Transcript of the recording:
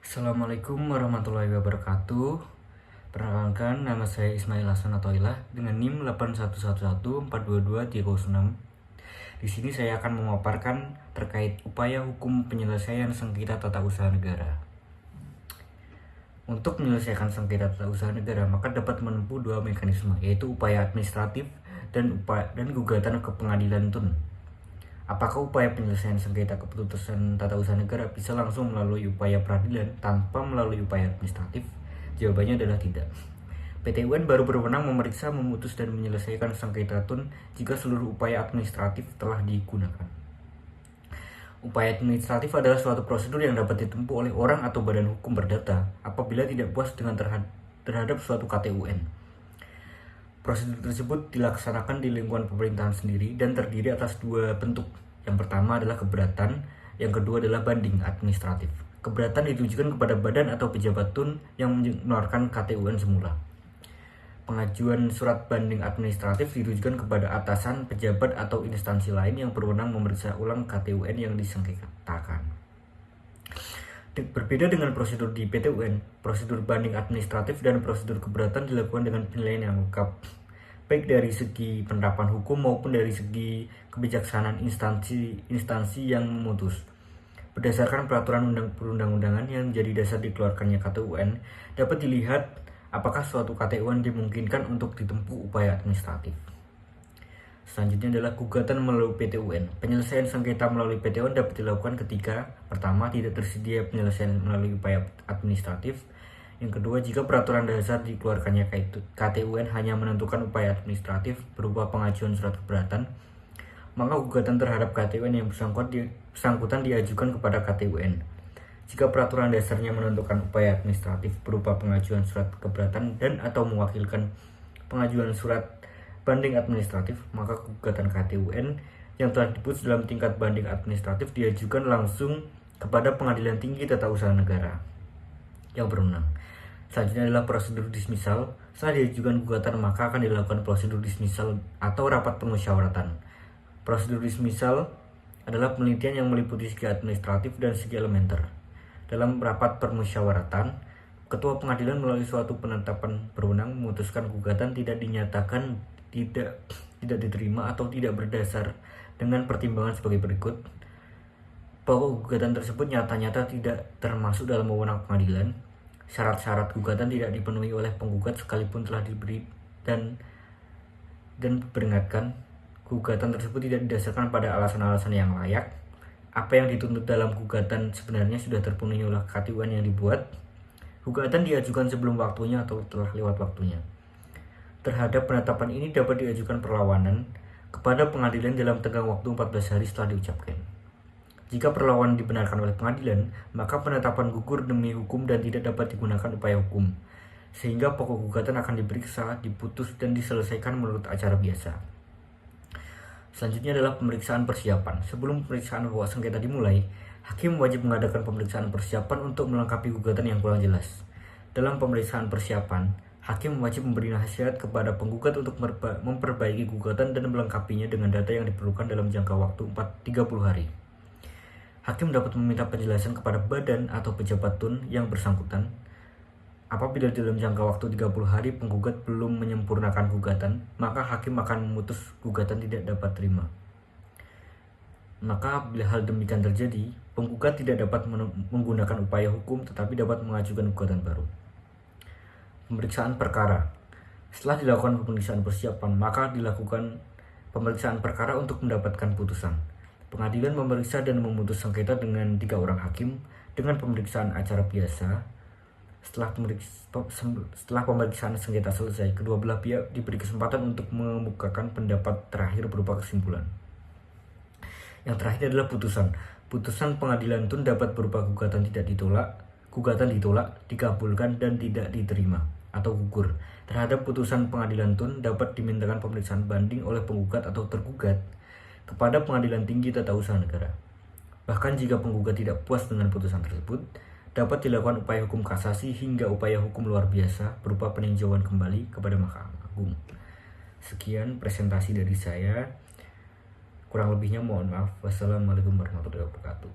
Assalamualaikum warahmatullahi wabarakatuh. Perkenalkan, nama saya Ismail Hasan Athoillah dengan NIM 811142236. Di sini saya akan memaparkan terkait upaya hukum penyelesaian sengketa tata usaha negara. Untuk menyelesaikan sengketa tata usaha negara, maka dapat menempuh dua mekanisme, yaitu upaya administratif dan gugatan ke pengadilan tun. Apakah upaya penyelesaian sengketa keputusan tata usaha negara bisa langsung melalui upaya peradilan tanpa melalui upaya administratif? Jawabannya adalah tidak. PT UN baru berwenang memeriksa, memutus, dan menyelesaikan sengketa tun jika seluruh upaya administratif telah digunakan. Upaya administratif adalah suatu prosedur yang dapat ditempuh oleh orang atau badan hukum perdata apabila tidak puas dengan terhadap suatu KTUN. Prosedur tersebut dilaksanakan di lingkungan pemerintahan sendiri dan terdiri atas dua bentuk. Yang pertama adalah keberatan, yang kedua adalah banding administratif. Keberatan ditujukan kepada badan atau pejabat tun yang mengeluarkan KTUN semula. Pengajuan surat banding administratif ditujukan kepada atasan, pejabat, atau instansi lain yang berwenang memeriksa ulang KTUN yang disengketakan. Berbeda dengan prosedur di PT UN, prosedur banding administratif dan prosedur keberatan dilakukan dengan penilaian yang lengkap, baik dari segi penerapan hukum maupun dari segi kebijaksanaan instansi yang memutus. Berdasarkan peraturan perundang-undangan yang menjadi dasar dikeluarkannya KTUN, dapat dilihat apakah suatu KTUN dimungkinkan untuk ditempuh upaya administratif. Selanjutnya adalah gugatan melalui PT UN. Penyelesaian sengketa melalui PT UN dapat dilakukan ketika pertama, tidak tersedia penyelesaian melalui upaya administratif. Yang kedua, jika peraturan dasar dikeluarkannya KTUN hanya menentukan upaya administratif berupa pengajuan surat keberatan, maka gugatan terhadap KTUN yang bersangkutan diajukan kepada KTUN. Jika peraturan dasarnya menentukan upaya administratif berupa pengajuan surat keberatan dan atau mewakilkan pengajuan surat banding administratif, maka gugatan KTUN yang telah diputus dalam tingkat banding administratif diajukan langsung kepada Pengadilan Tinggi Tata Usaha Negara yang berwenang. Selanjutnya adalah prosedur dismisal. Setelah diajukan gugatan, maka akan dilakukan prosedur dismisal atau rapat permusyawaratan. Prosedur dismisal adalah penelitian yang meliputi segi administratif dan segi elementer. Dalam rapat permusyawaratan, Ketua Pengadilan melalui suatu penetapan berwenang memutuskan gugatan tidak dinyatakan tidak diterima atau tidak berdasar dengan pertimbangan sebagai berikut. Bahwa gugatan tersebut nyata-nyata tidak termasuk dalam wewenang pengadilan. Syarat-syarat gugatan tidak dipenuhi oleh penggugat sekalipun telah diberi dan peringatkan. Gugatan tersebut tidak didasarkan pada alasan-alasan yang layak. Apa yang dituntut dalam gugatan sebenarnya sudah terpenuhi oleh KTUN yang dibuat. Gugatan diajukan sebelum waktunya atau telah lewat waktunya. Terhadap penetapan ini dapat diajukan perlawanan kepada pengadilan dalam tenggang waktu 14 hari setelah diucapkan. Jika perlawanan dibenarkan oleh pengadilan, maka penetapan gugur demi hukum dan tidak dapat digunakan upaya hukum, sehingga pokok gugatan akan diperiksa, diputus, dan diselesaikan menurut acara biasa. Selanjutnya adalah pemeriksaan persiapan. Sebelum pemeriksaan pokok sengketa dimulai, hakim wajib mengadakan pemeriksaan persiapan untuk melengkapi gugatan yang kurang jelas. Dalam pemeriksaan persiapan, hakim wajib memberi nasihat kepada penggugat untuk memperbaiki gugatan dan melengkapinya dengan data yang diperlukan dalam jangka waktu 30 hari. Hakim dapat meminta penjelasan kepada badan atau pejabat tun yang bersangkutan. Apabila dalam jangka waktu 30 hari penggugat belum menyempurnakan gugatan, maka hakim akan memutus gugatan tidak dapat terima. Maka bila hal demikian terjadi, penggugat tidak dapat menggunakan upaya hukum tetapi dapat mengajukan gugatan baru. Pemeriksaan perkara. Setelah dilakukan pemeriksaan persiapan, maka dilakukan pemeriksaan perkara untuk mendapatkan putusan. Pengadilan memeriksa dan memutus sengketa dengan 3 orang hakim dengan pemeriksaan acara biasa. Setelah pemeriksaan sengketa selesai, kedua belah pihak diberi kesempatan untuk mengemukakan pendapat terakhir berupa kesimpulan. Yang terakhir adalah putusan. Putusan pengadilan tun dapat berupa gugatan ditolak, dikabulkan, dan tidak diterima atau gugur. Terhadap putusan pengadilan tun dapat dimintakan pemeriksaan banding oleh penggugat atau tergugat kepada Pengadilan Tinggi Tata Usaha Negara. Bahkan jika penggugat tidak puas dengan putusan tersebut, dapat dilakukan upaya hukum kasasi hingga upaya hukum luar biasa berupa peninjauan kembali kepada Mahkamah Agung. Sekian presentasi dari saya. Kurang lebihnya mohon maaf. Wassalamualaikum warahmatullahi wabarakatuh.